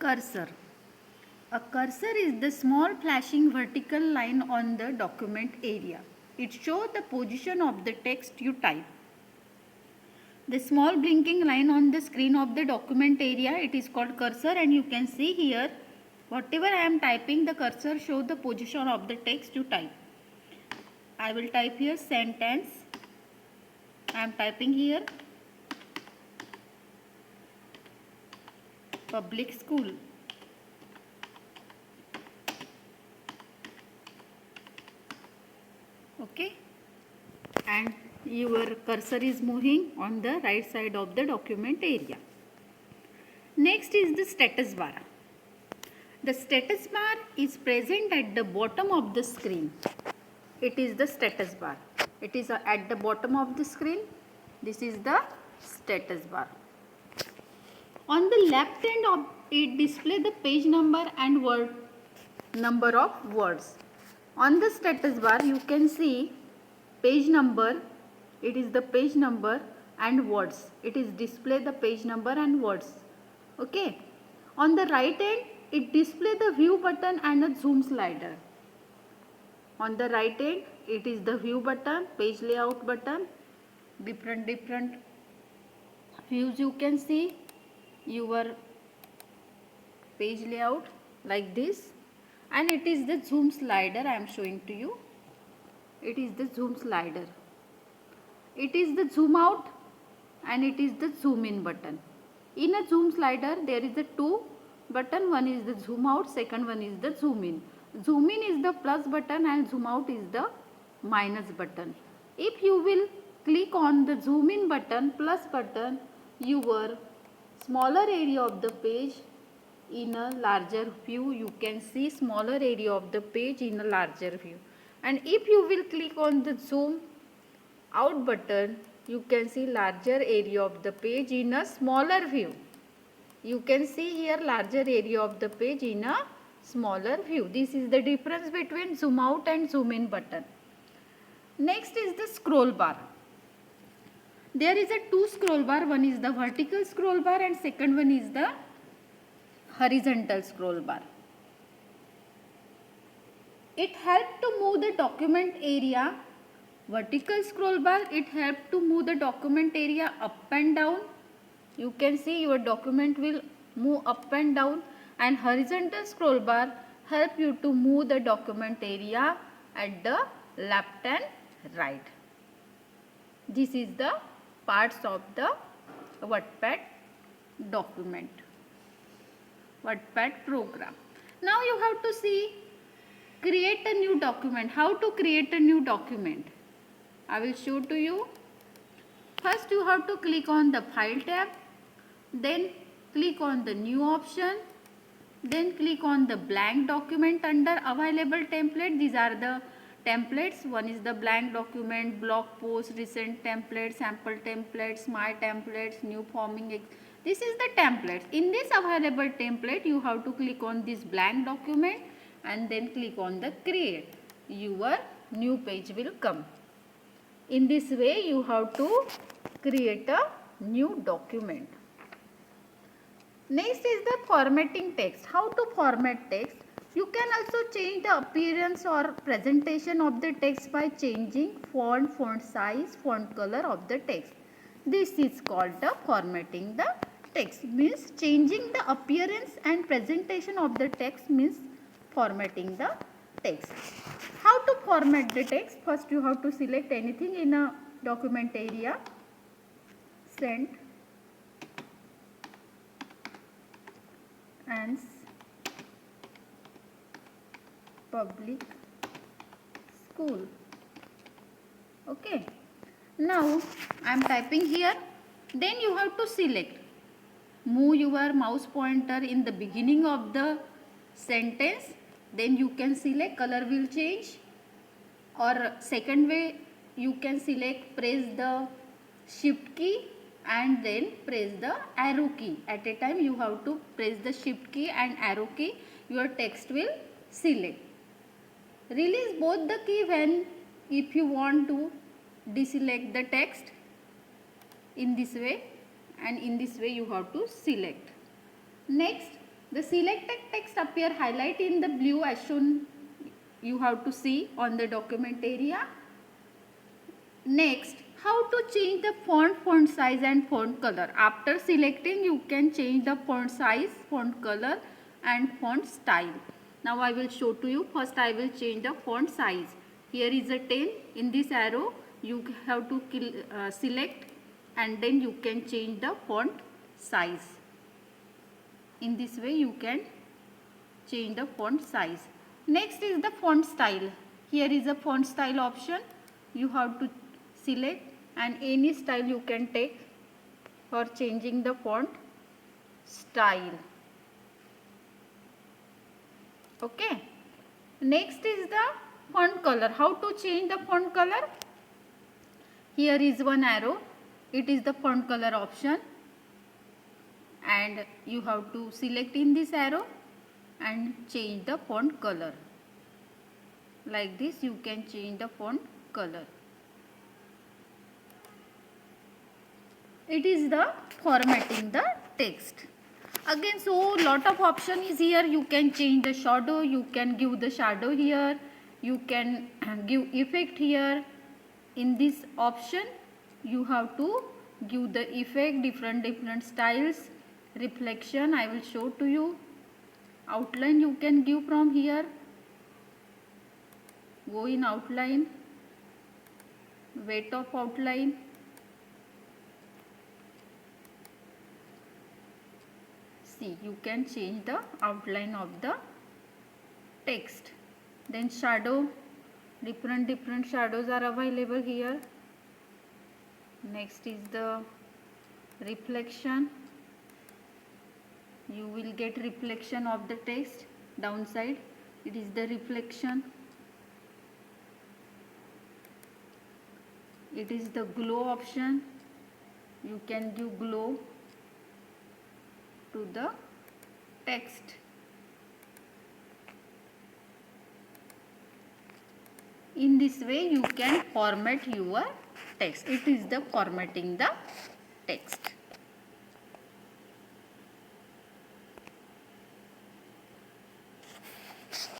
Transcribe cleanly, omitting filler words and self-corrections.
Cursor. A cursor is the small flashing vertical line on the document area. It shows the position of the text you type. The small blinking line on the screen of the document area, it is called cursor, and you can see here whatever I am typing, the cursor shows the position of the text you type. I will type here sentence. I am typing here public school. Okay, and your cursor is moving on the right side of the document area. Next is the status bar. The status bar is present at the bottom of the screen. It is the status bar. It is at the bottom of the screen. This is the status bar. On the left hand of it display the page number and number of words. On the status bar you can see page number. It is the page number and words. It is display the page number and words. Okay. On the right hand it display the view button and a zoom slider. On the right hand it is the view button, page layout button, different views you can see your page layout like this, and it is the zoom slider I am showing to you. It is the zoom slider. It is the zoom out and it is the zoom in button. In a zoom slider there is a two button, one is the zoom out, second one is the zoom in. Zoom in is the plus button and zoom out is the minus button. If you will click on the zoom in button, plus button, your smaller area of the page in a larger view, you can see smaller area of the page in a larger view. And if you will click on the zoom out button, you can see larger area of the page in a smaller view. You can see here larger area of the page in a smaller view. This is the difference between zoom out and zoom in button. Next is the scroll bar. There is a two scroll bar. One is the vertical scroll bar and second one is the horizontal scroll bar. It helps to move the document area. Vertical scroll bar, it helps to move the document area up and down. You can see your document will move up and down, and horizontal scroll bar help you to move the document area at the left and right. This is the parts of the Wattpad document, Wattpad program. Now you have to see create a new document. How to create a new document? I will show to you. First you have to click on the file tab, then click on the new option, then click on the blank document under available template. These are the templates. One is the blank document, blog post, recent templates, sample templates, my templates, new forming. This is the templates. In this available template you have to click on this blank document and then click on the create. Your new page will come. In this way you have to create a new document. Next is the formatting text. How to format text? You can also change the appearance or presentation of the text by changing font, font size, font color of the text. This is called the formatting the text. Means changing the appearance and presentation of the text means formatting the text. How to format the text? First you have to select anything in a document area. Send and public school. Okay. Now I am typing here. Then you have to select. Move your mouse pointer in the beginning of the sentence. Then you can select, color will change. Or second way you can select, press the shift key and then press the arrow key. At a time you have to press the shift key and arrow key. Your text will select. Release both the key when if you want to deselect the text in this way, and in this way you have to select. Next, The selected text appear highlight in the blue as shown. You have to see on the document area. Next, how to change the font size and font color. After selecting, you can change the font size, font color and font style. Now I will show to you. First I will change the font size. Here is a 10. In this arrow you have to select and then you can change the font size. In this way you can change the font size. Next is the font style. Here is a font style option. You have to select and any style you can take for changing the font style. Okay. Next is the font color. How to change the font color? Here is one arrow. It is the font color option and you have to select in this arrow and change the font color. Like this you can change the font color. It is the formatting the text. Again, so lot of option is here. You can change the shadow, you can give the shadow here, you can give effect here. In this option you have to give the effect, different styles. Reflection I will show to you. Outline you can give from here. Go in outline, weight of outline. See, you can change the outline of the text. Then shadow, different shadows are available here. Next is the reflection. You will get reflection of the text downside. It is the reflection. It is the glow option. You can give glow to the text. In this way you can format your text. It is the formatting the text.